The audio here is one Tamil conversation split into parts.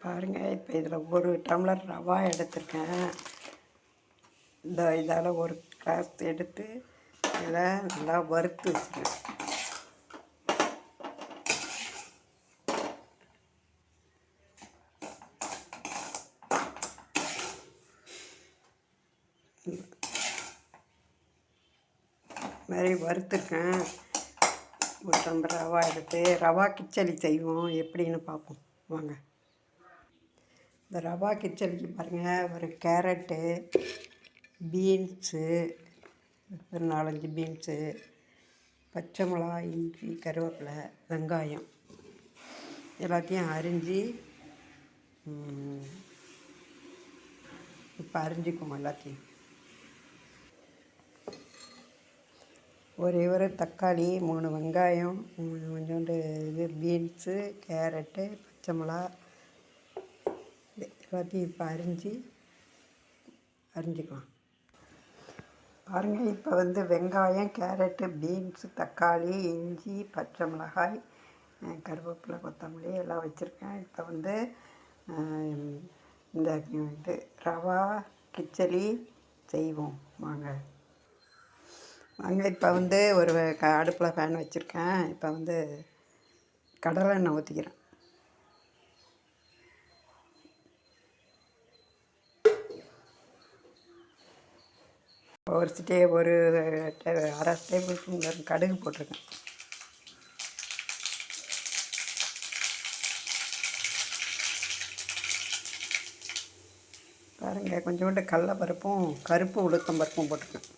பாருங்கள், இப்போ இதில் ஒரு டம்ளர் ரவா எடுத்திருக்கேன். இதால் ஒரு கிளாஸ் எடுத்து இதில் நல்லா வறுத்து வச்சுருக்கேன். மாதிரி வறுத்துருக்கேன். ஒரு டம்ளர் ரவா எடுத்து ரவா கிச்சடி செய்வோம், எப்படின்னு பார்ப்போம் வாங்க. இந்த ரவா கிச்சடிக்கு பாருங்கள், ஒரு கேரட்டு, பீன்ஸு, ஒரு 4-5 பீன்ஸு, பச்சை மிளகா, இஞ்சி, கருவேப்பிலை, வெங்காயம் எல்லாத்தையும் அரிஞ்சு இப்போ அரிஞ்சிக்குவோம் எல்லாத்தையும். ஒரு தக்காளி, 3 வெங்காயம், கொஞ்சோண்டு இது பீன்ஸு, கேரட்டு, பச்சை மிளகா எல்லாத்தையும் இப்போ அரிஞ்சிக்கலாம். பாருங்கள், இப்போ வெங்காயம், கேரட்டு, பீன்ஸு, தக்காளி, இஞ்சி, பச்சை மிளகாய், கருவேப்பிலை, கொத்தமல்லி எல்லாம் வச்சுருக்கேன். இப்போ இந்த இது ரவா கிச்சடி செய்வோம் வாங்க. இப்போ ஒரு அடுப்பில் ஃபேன் வச்சுருக்கேன். இப்போ கடலை எண்ணெய் ஊற்றிக்கிறேன். ஒரு அரை டேபிள் ஸ்பூன் கடுகு போட்டிருக்கேன். பாருங்கள், கொஞ்சோண்டு கடலைப்பருப்பும் கருப்பு உளுத்தம் பருப்பும் போட்டிருக்கேன்.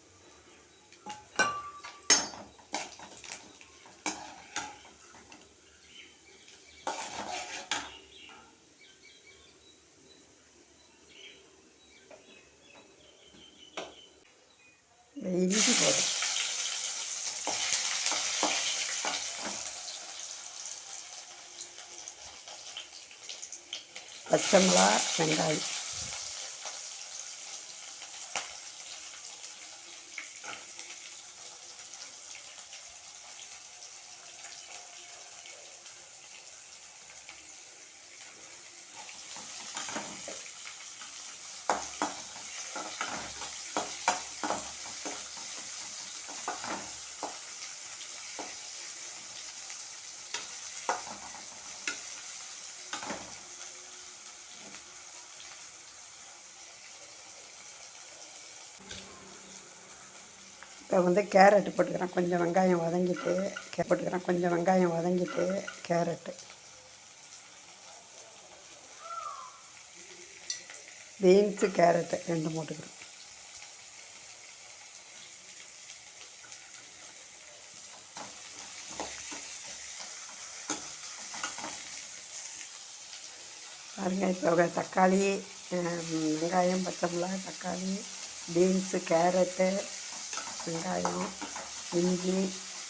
இஞ்சி போடும், பச்சை மிளகா, வெங்காயம் இப்போ கேரட்டு போட்டுக்கிறேன். கொஞ்சம் வெங்காயம் வதங்கிட்டு கேரட்டு, பீன்ஸு, கேரட்டு ரெண்டும் போட்டுக்கிறேன். பாருங்கள், இப்போ தக்காளி, வெங்காயம், பச்சை மிளகாய், தக்காளி, பீன்ஸு, கேரட்டு, வெங்காயம், இஞ்சி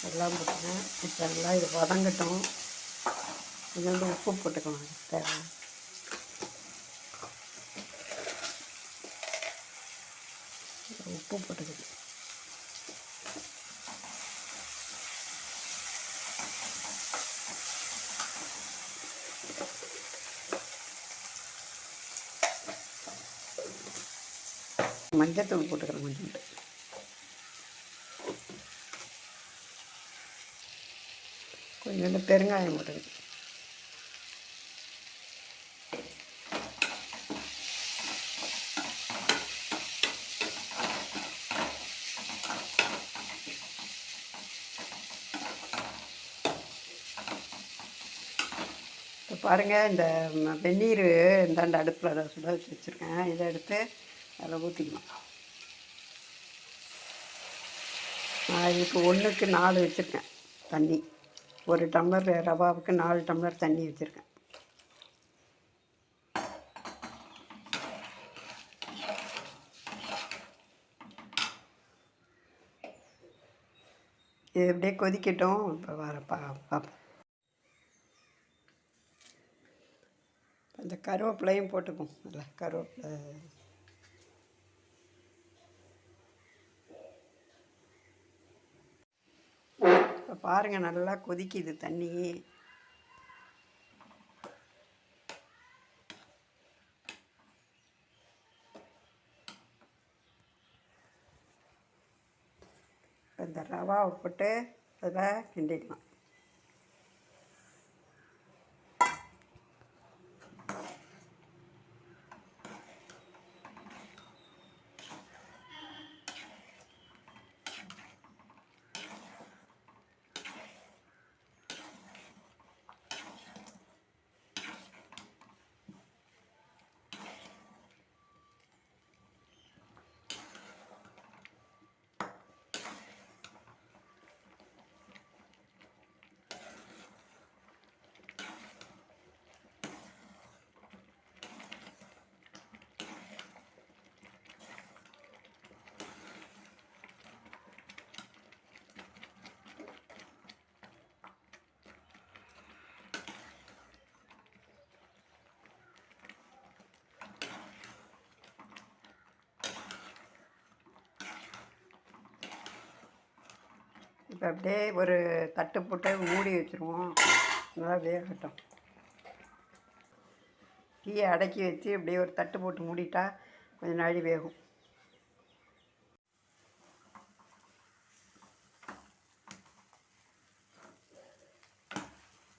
எல்லாம் போட்டுக்கேன். இப்போ எல்லாம் இது வதங்கட்டும். கொஞ்சோண்டு உப்பு போட்டுக்கலாம் தேவை. உப்பு போட்டுக்கணும். மஞ்சத்தூள் போட்டுக்கிறேன் கொஞ்சோண்டு. கொஞ்சோண்டு பெருங்காயம் போட்டுக்கணும். இப்போ பாருங்கள், இந்த வெந்நீர் இந்தாண்ட அடுப்பில் அதை சுட வச்சு வச்சுருக்கேன். இதை எடுத்து அதில் ஊற்றிக்கணும். நான் இதுக்கு 1க்கு 4 வச்சுருக்கேன் தண்ணி. ஒரு டம்ளர் ரவாவுக்கு 4 டம்ளர் தண்ணி வச்சுருக்கேன். இது அப்படியே கொதிக்கட்டும். இப்போ பார்ப்போம். இந்த கருவேப்பிலையும் போட்டுக்கும். இல்லை, கருவேப்பிலை இப்போ பாருங்கள், நல்லா கொதிக்குது தண்ணி. இப்போ இந்த ரவாவை போட்டு அதில் கிண்டிடலாம். இப்போ அப்படியே ஒரு தட்டு போட்டு மூடி வச்சுருவோம். நல்லா வேகட்டும். டீயை அடக்கி வச்சு அப்படியே ஒரு தட்டு போட்டு மூடிட்டா கொஞ்சம் நாழி வேகும்.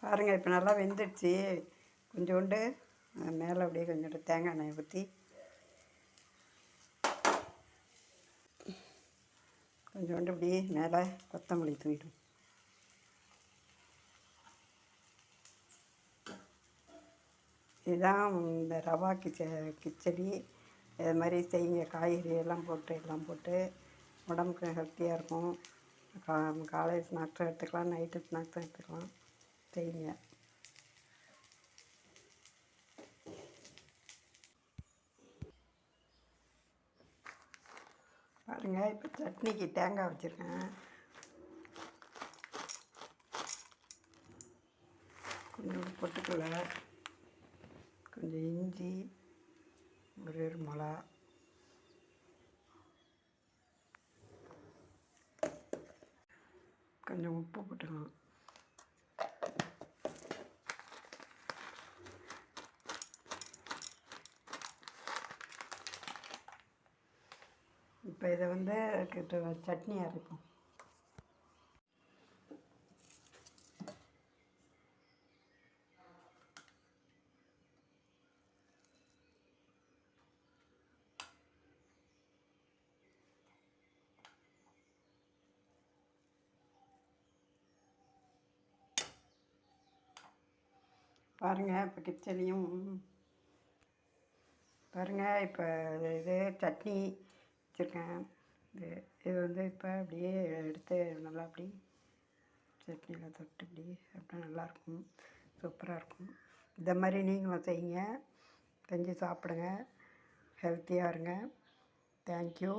பாருங்கள், இப்போ நல்லா வெந்துடுச்சு. கொஞ்சோண்டு மேலே அப்படியே கொஞ்சோண்டு தேங்காய் எண்ணெய் ஊற்றி கொஞ்சோண்டு அப்படியே மேலே கொத்தமல்லி தூவிடும். இதுதான் இந்த ரவா கிச்சடி. இது மாதிரி செய்யுங்க. காய்கறி எல்லாம் போட்டு உடம்புக்கு ஹெல்த்தியாக இருக்கும். காலை ஸ்நாக்ஸும் எடுத்துக்கலாம், நைட்டு ஸ்நாக்ஸும் எடுத்துக்கலாம். செய்யுங்க. பாருங்கள், இப்போ சட்னிக்கு தேங்காய் வச்சுருக்கேன். கொஞ்சம் பொட்டுக்கடலை, கொஞ்சம் இஞ்சி, ஒரு மிளகா, கொஞ்சம் உப்பு போட்டுக்கலாம். இப்போ இதை சட்னி அரைப்போம். பாருங்கள், இப்போ கிச்சடியும் பாருங்கள். இப்போ இது சட்னி வச்சுருக்கேன். இது இப்போ அப்படியே எடுத்து நல்லா அப்படி சட்னியில் தொட்டு அப்படியே நல்லாயிருக்கும். சூப்பராக இருக்கும். இந்த மாதிரி நீங்களும் செய்யுங்க. செஞ்சு சாப்பிடுங்க. ஹெல்த்தியாக இருங்க. தேங்க்யூ.